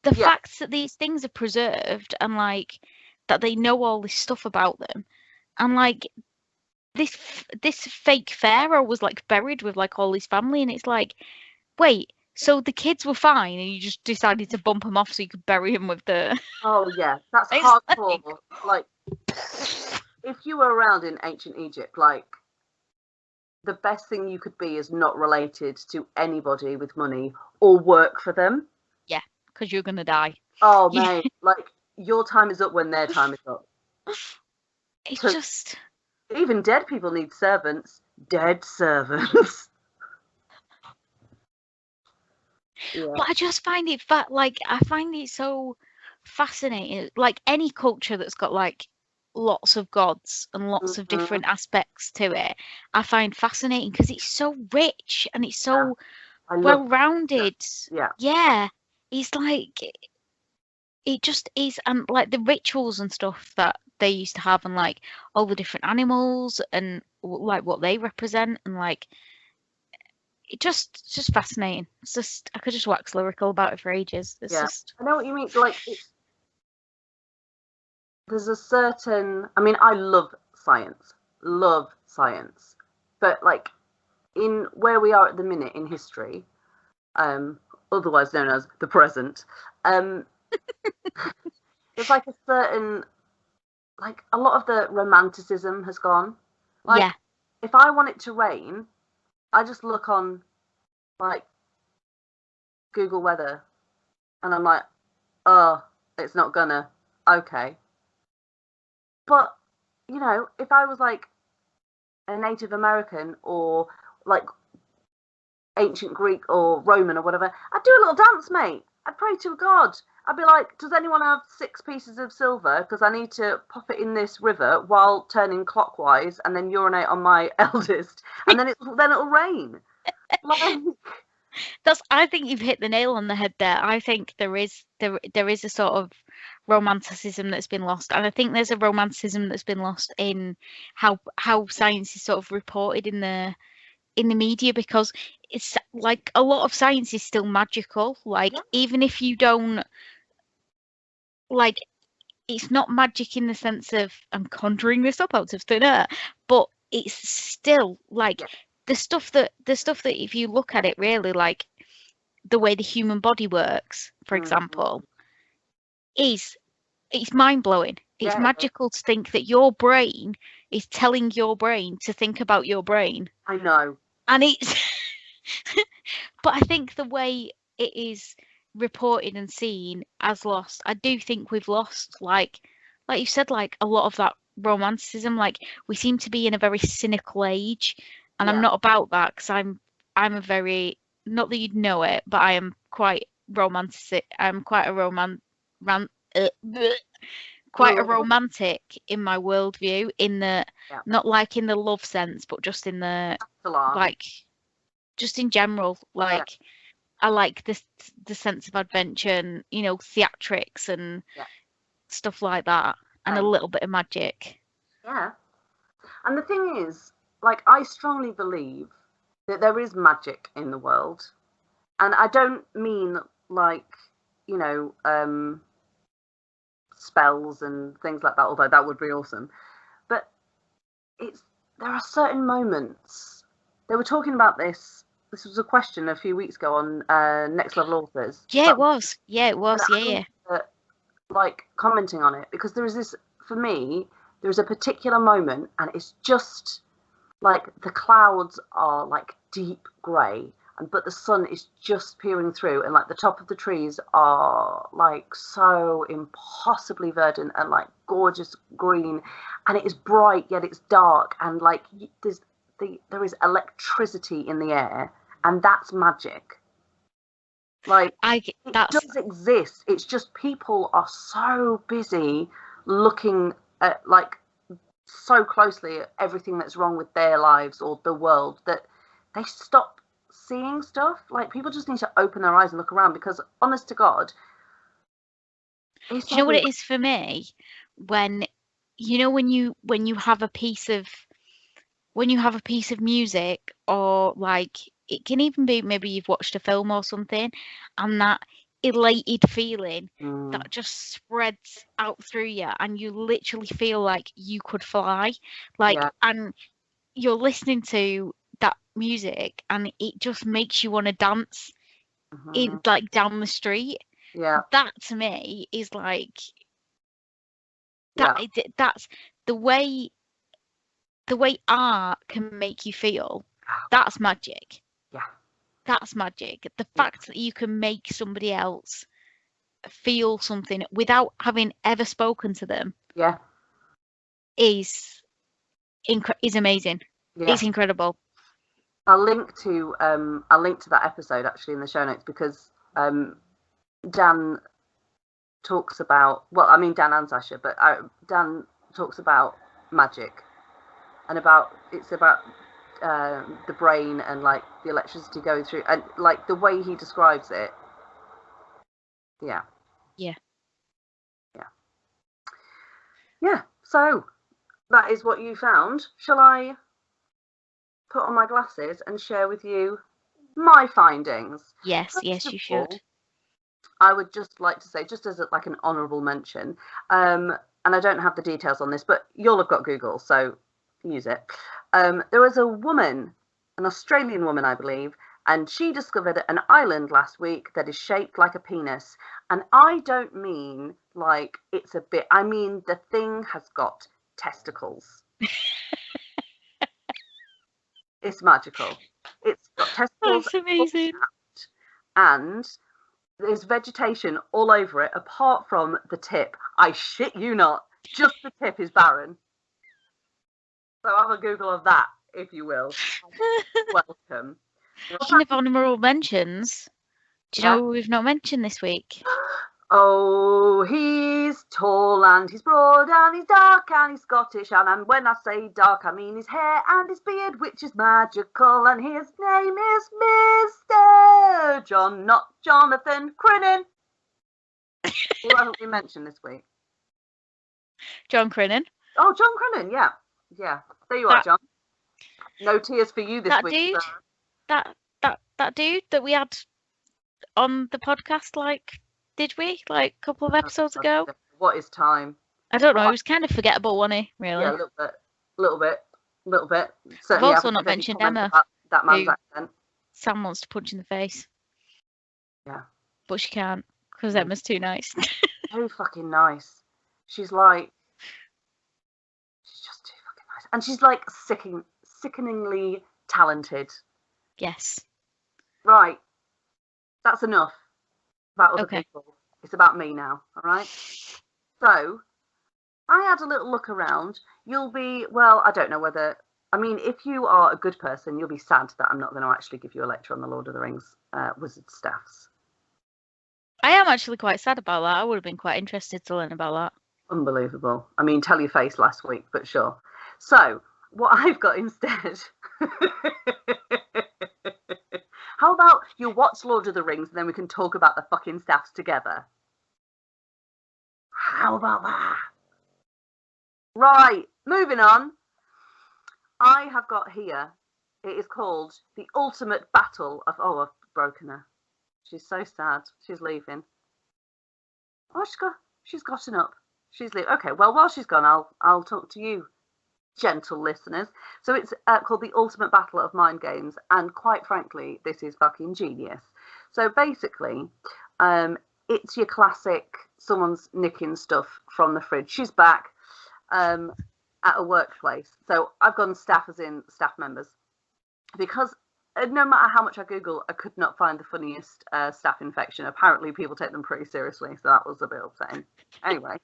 the fact that these things are preserved and like that they know all this stuff about them, and like this fake pharaoh was like buried with like all his family, and it's like, wait, so the kids were fine and you just decided to bump them off so you could bury him with the... Oh yeah, that's hardcore. Like if you were around in ancient Egypt, like the best thing you could be is not related to anybody with money or work for them. Yeah, because you're gonna die. Oh man, like your time is up when their time is up. It's just... Even dead people need servants. Dead servants. Yeah. But I just find it I find it so fascinating. Like any culture that's got like lots of gods and lots of different aspects to it, I find fascinating because it's so rich and it's so well-rounded. Yeah. It's like it just is, and like the rituals and stuff that they used to have, and like all the different animals and like what they represent, and like it's just fascinating. It's just I could just wax lyrical about it for ages. It's just... I know what you mean. Like there's a certain, I mean, I love science, but like in where we are at the minute in history, otherwise known as the present, there's like a certain, like a lot of the romanticism has gone. Like, Yeah. if I want it to rain, I just look on like Google weather and I'm like, oh, it's not gonna. Okay. But, you know, if I was like a Native American or like ancient Greek or Roman or whatever, I'd do a little dance, mate. I'd pray to a god. I'd be like, does anyone have 6 pieces of silver? Because I need to pop it in this river while turning clockwise and then urinate on my eldest. And then it'll rain. Like, I think you've hit the nail on the head there. I think there is a sort of romanticism that's been lost, and I think there's a romanticism that's been lost in how science is sort of reported in the media, because it's like a lot of science is still magical. Like, yeah, even if you don't like, it's not magic in the sense of I'm conjuring this up out of thin air, but it's still like yeah, the stuff that if you look at it really, like the way the human body works, for example, is it's mind blowing. It's yeah, magical to think that your brain is telling your brain to think about your brain. I know. And it's but I think the way it is reported and seen as lost, I do think we've lost, like you said, like a lot of that romanticism. Like, we seem to be in a very cynical age, and I'm Yeah. not about that, because I'm a very, not that you'd know it, but I am quite romantic. I'm quite a bleh, quite a Oh, romantic in my worldview, in the, yeah. not like in the love sense, but just in the, Still are. like, just in general, Yeah, like I like the sense of adventure and, theatrics and yeah. stuff like that, and a Same. little bit of magic. Yeah. And the thing is, like, I strongly believe that there is magic in the world. And I don't mean like, you know, spells and things like that, although that would be awesome. But it's there are certain moments. They were talking about this. This was a question a few weeks ago on Next Level Authors. Yeah, it was. Yeah, it And was. Yeah, I yeah. remember, like, commenting on it because there is this, for me, there's a particular moment, and it's just like the clouds are like deep grey, but the sun is just peering through, and like the top of the trees are like so impossibly verdant and like gorgeous green, and it is bright yet it's dark, and like there is electricity in the air, and that's magic. Like, it That's does exist. It's just people are so busy looking at like so closely at everything that's wrong with their lives or the world that they stop seeing stuff. Like, people just need to open their eyes and look around, because honest to God, it's Do you know what everywhere. it is for me? When when you have a piece of music, or like, it can even be maybe you've watched a film or something, and that elated feeling Mm, that just spreads out through you, and you literally feel like you could fly, like, yeah. and you're listening to that music and it just makes you want to dance in, Hmm. like, down the street. Yeah. That to me is like Yeah. that's the way art can make you feel. That's magic. Yeah. That's magic. The Yeah. fact that you can make somebody else feel something without having ever spoken to them Yeah. is is amazing. Yeah. It's incredible. I'll link to that episode actually in the show notes, because Dan talks about, well, I mean Dan and Sasha, but Dan talks about magic, and it's about the brain and like the electricity going through, and like the way he describes it. Yeah. Yeah. Yeah. Yeah. So that is what you found. Shall I put on my glasses and share with you my findings? Yes, First yes, of you should. all, I would just like to say, just as like an honourable mention, and I don't have the details on this, but you'll have got Google, so use it. There was a woman, an Australian woman, I believe, and she discovered an island last week that is shaped like a penis. And I don't mean like it's a bit, I mean the thing has got testicles. It's magical. It's got testicles. That's amazing. And there's vegetation all over it, apart from the tip. I shit you not. Just the tip is barren. So have a Google of that, if you will. Welcome. Speaking of honourable mentions, do you know who we've not mentioned this week? Oh, he's tall and he's broad and he's dark and he's Scottish. And when I say dark, I mean his hair and his beard, which is magical. And his name is Mr. John, not Jonathan Crinnan. Who haven't we mentioned this week? John Crinnan. Oh, John Crinnan, yeah. Yeah, there you are, John. No tears for you this week. Dude, that dude that we had on the podcast, did we? A couple of episodes ago? What is time? I don't know. He was kind of forgettable, wasn't he? Really? Yeah, a little bit. I've also not mentioned Emma. That man's accent. Sam wants to punch in the face. Yeah. But she can't, because Emma's too nice. Too fucking nice. She's just too fucking nice. And she's sickeningly talented. Yes. Right. That's enough about other people. It's about me now, all right? So, I had a little look around. You'll be, well, I don't know whether, I mean, if you are a good person, you'll be sad that I'm not going to actually give you a lecture on the Lord of the Rings wizard staffs. I am actually quite sad about that. I would have been quite interested to learn about that. Unbelievable. I mean, tell your face last week, but sure. So, what I've got instead... How about you watch Lord of the Rings and then we can talk about the fucking staffs together? How about that? Right, moving on. I have got here, it is called The Ultimate Battle of... Oh, I've broken her. She's so sad. She's leaving. Oh, she's gotten up. She's leaving. Okay, well, while she's gone, I'll talk to you, gentle listeners. So it's called The Ultimate Battle of Mind Games, and quite frankly, this is fucking genius. So basically, it's your classic, someone's nicking stuff from the fridge. She's back at a workplace. So I've gone staff as in staff members, because no matter how much I Google, I could not find the funniest staff infection. Apparently people take them pretty seriously, so that was a bit upsetting. Anyway,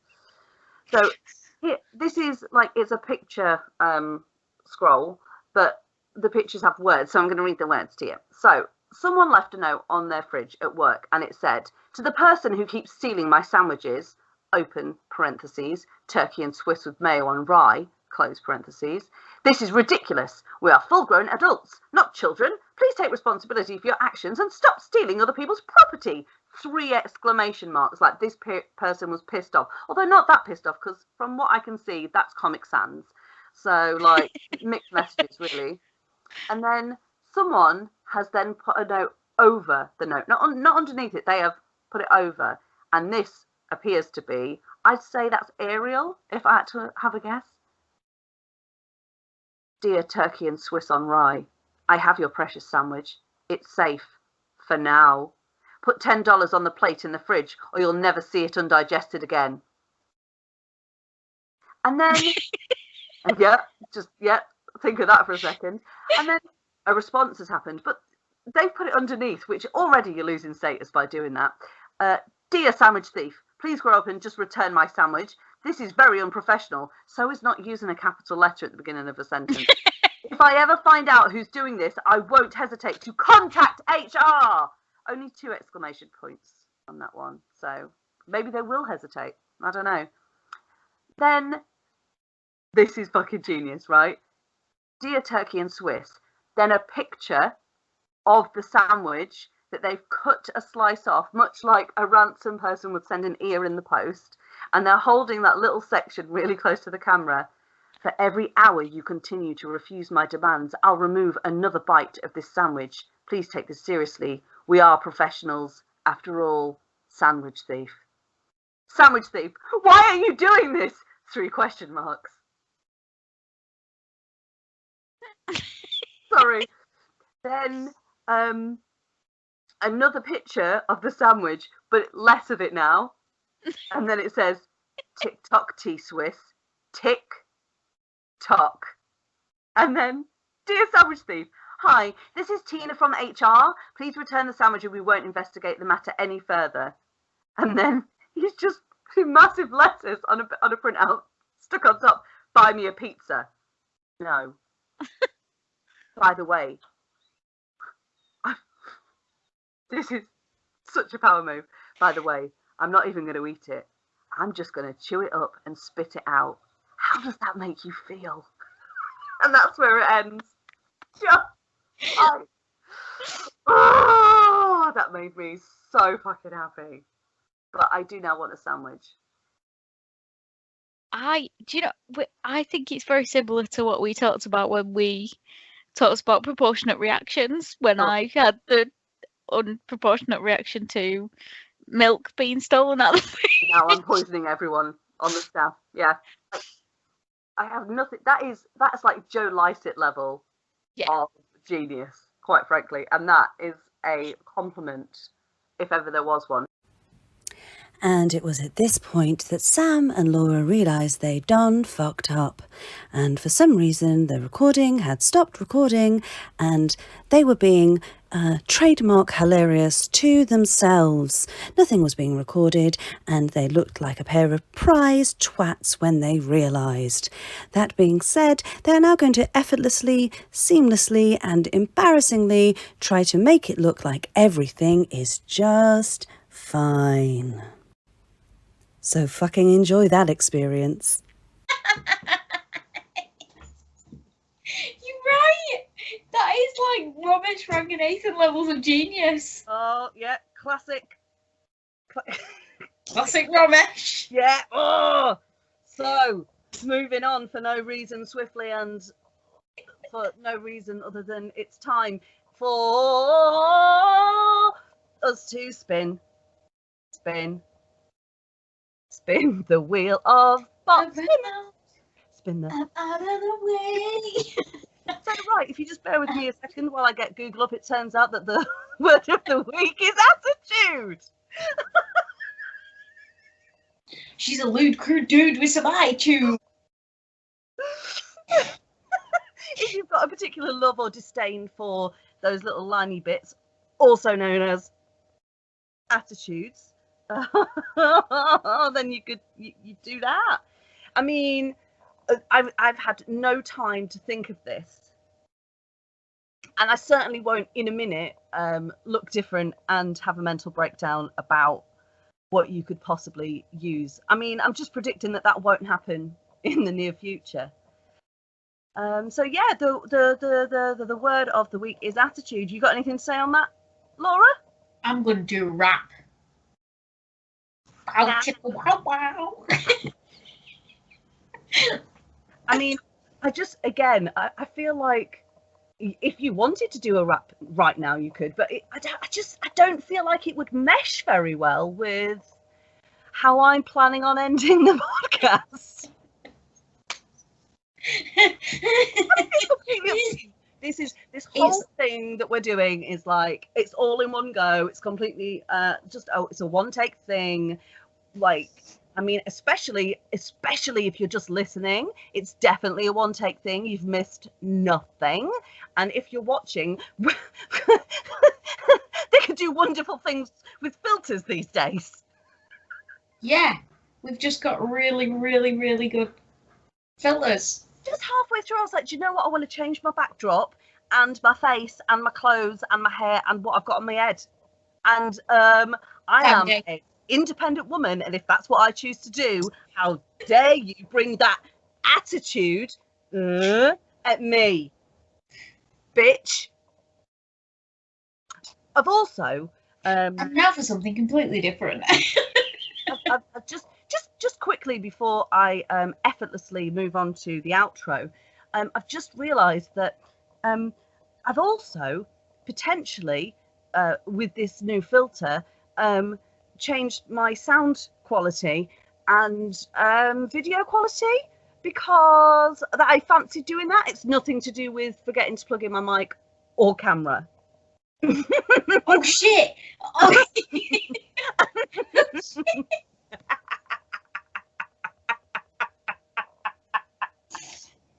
so this is it's a picture scroll, but the pictures have words, so I'm going to read the words to you. So, someone left a note on their fridge at work, and it said, "To the person who keeps stealing my sandwiches, open parentheses, turkey and Swiss with mayo on rye, close parentheses, this is ridiculous. We are full-grown adults, not children. Please take responsibility for your actions and stop stealing other people's property." 3 exclamation marks, like this person was pissed off. Although not that pissed off, because from what I can see, that's Comic Sans. So, mixed messages, really. And then someone has then put a note over the note. Not underneath it, they have put it over. And this appears to be, I'd say that's Ariel, if I had to have a guess. "Dear turkey and Swiss on rye, I have your precious sandwich. It's safe. For now. Put $10 on the plate in the fridge, or you'll never see it undigested again." And then, think of that for a second. And then a response has happened, but they've put it underneath, which already you're losing status by doing that. "Dear sandwich thief, please grow up and just return my sandwich. This is very unprofessional. So is not using a capital letter at the beginning of a sentence. If I ever find out who's doing this, I won't hesitate to contact HR." Only 2 exclamation points on that one. So maybe they will hesitate. I don't know. Then, this is fucking genius, right? "Dear turkey and Swiss." Then a picture of the sandwich that they've cut a slice off, much like a ransom person would send an ear in the post. And they're holding that little section really close to the camera. "For every hour you continue to refuse my demands, I'll remove another bite of this sandwich. Please take this seriously. We are professionals. After all, sandwich thief." Sandwich thief, why are you doing this? 3 question marks. Sorry. Then another picture of the sandwich, but less of it now. And then it says, TikTok T-Swiss, tick tock. And then, dear sandwich thief, hi, this is Tina from HR. Please return the sandwich and we won't investigate the matter any further. And then he's just in massive letters on a printout stuck on top, buy me a pizza. No. By the way, this is such a power move. By the way, I'm not even going to eat it. I'm just going to chew it up and spit it out. How does that make you feel? And that's where it ends. Oh, that made me so fucking happy. But I do now want a sandwich. I think it's very similar to what we talked about when we talked about proportionate reactions, when I had the unproportionate reaction to milk being stolen out of the fridge. Now I'm poisoning everyone on the staff. Yeah. I have nothing. That's like Joe Lycett level of genius, quite frankly. And that is a compliment, if ever there was one. And it was at this point that Sam and Laura realised they'd done fucked up. And for some reason, the recording had stopped recording and they were being trademark hilarious to themselves. Nothing was being recorded and they looked like a pair of prize twats when they realised. That being said, they're now going to effortlessly, seamlessly and embarrassingly try to make it look like everything is just fine. So fucking enjoy that experience. You're right. That is like Romesh Ranganathan levels of genius. Oh, yeah, classic. Classic Romesh. Yeah. Oh. So, moving on for no reason swiftly and for no reason other than it's time for us to spin the wheel of box. Spin the out of the way. So right, if you just bear with me a second while I get Google up, it turns out that the word of the week is attitude. She's a lewd, crude dude with some attitude. If you've got a particular love or disdain for those little liney bits, also known as attitudes, then you do that. I mean, I've had no time to think of this, and I certainly won't in a minute look different and have a mental breakdown about what you could possibly use. I mean, I'm just predicting that won't happen in the near future. So yeah, the word of the week is attitude. You got anything to say on that, Laura? I'm gonna do a rap. Wow, chicka, wow, wow. I mean, I feel like if you wanted to do a rap right now, you could, but I don't feel like it would mesh very well with how I'm planning on ending the podcast. This whole thing that we're doing is like, it's all in one go. It's completely it's a one take thing. Like, I mean, especially if you're just listening, it's definitely a one take thing. You've missed nothing. And if you're watching, they can do wonderful things with filters these days. Yeah, we've just got really, really, really good filters. Just halfway through, I was like, do you know what? I want to change my backdrop and my face and my clothes and my hair and what I've got on my head. And I am an independent woman, and if that's what I choose to do, how dare you bring that attitude at me, bitch. I've also and now for something completely different. I've just quickly before I effortlessly move on to the outro, I've just realised that I've also potentially with this new filter changed my sound quality and video quality, because that I fancy doing that. It's nothing to do with forgetting to plug in my mic or camera. Oh shit! Oh.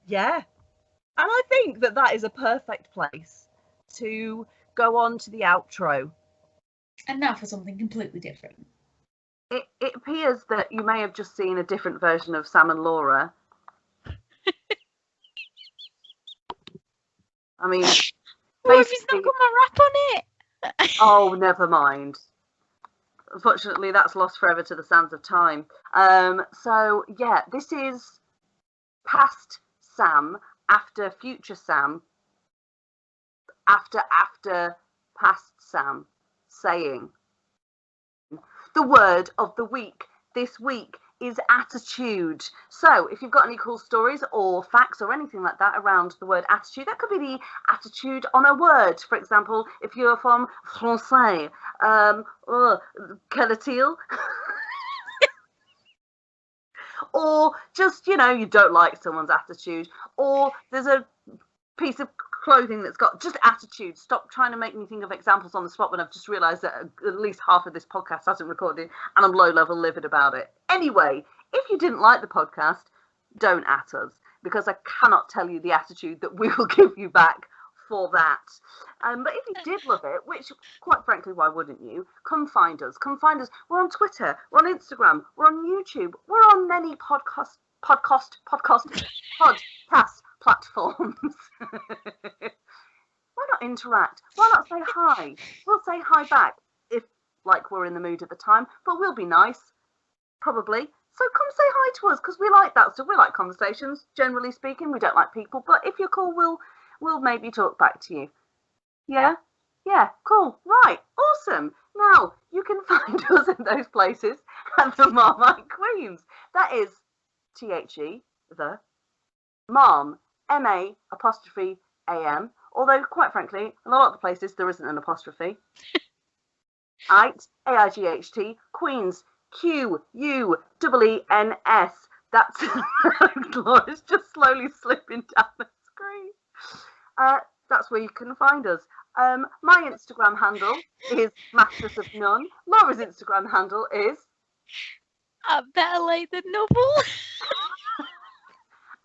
Yeah. And I think that is a perfect place to go on to the outro. And now for something completely different. It appears that you may have just seen a different version of Sam and Laura. I mean, What if he's not got my rap on it? Oh, never mind. Unfortunately, that's lost forever to the sands of time. So yeah, this is past Sam, after future Sam, after past Sam, saying the word of the week this week is attitude. So if you've got any cool stories or facts or anything like that around the word attitude, that could be the attitude on a word. For example, if you're from Francais, quel est-il? Or just, you know, you don't like someone's attitude, or there's a piece of clothing that's got just attitude. Stop trying to make me think of examples on the spot when I've just realised that at least half of this podcast hasn't recorded and I'm low level livid about it. Anyway, if you didn't like the podcast, don't at us, because I cannot tell you the attitude that we will give you back for that. But if you did love it, which quite frankly, why wouldn't you? Come find us. We're on Twitter, we're on Instagram, we're on YouTube, we're on many podcast platforms. Why not interact? Why not say hi? We'll say hi back if, like, we're in the mood at the time, but we'll be nice, probably. So come say hi to us, because we like that stuff. We like conversations, generally speaking. We don't like people, but if you're cool, we'll maybe talk back to you. Yeah? Yeah, cool. Right, awesome. Now, you can find us in those places at the Marmite Queens. That is THE, the Marm, M-A''am, although, quite frankly, in a lot of the places there isn't an apostrophe. Right, AIGHT, Queens, QUEENS. That's Laura's just slowly slipping down the screen. That's where you can find us. My Instagram handle is Mattress of None. Laura's Instagram handle is Better late than never.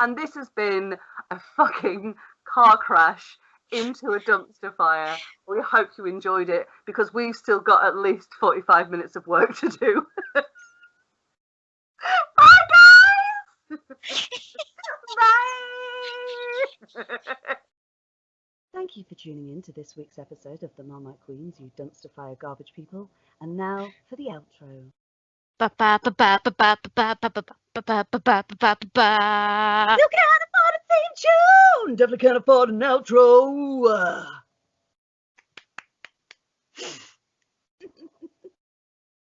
And this has been a fucking car crash into a dumpster fire. We hope you enjoyed it, because we've still got at least 45 minutes of work to do. Bye, guys! Bye! Thank you for tuning in to this week's episode of the Marmite Queens, you dumpster fire garbage people. And now for the outro. You can't afford a theme tune! Definitely can't afford an outro!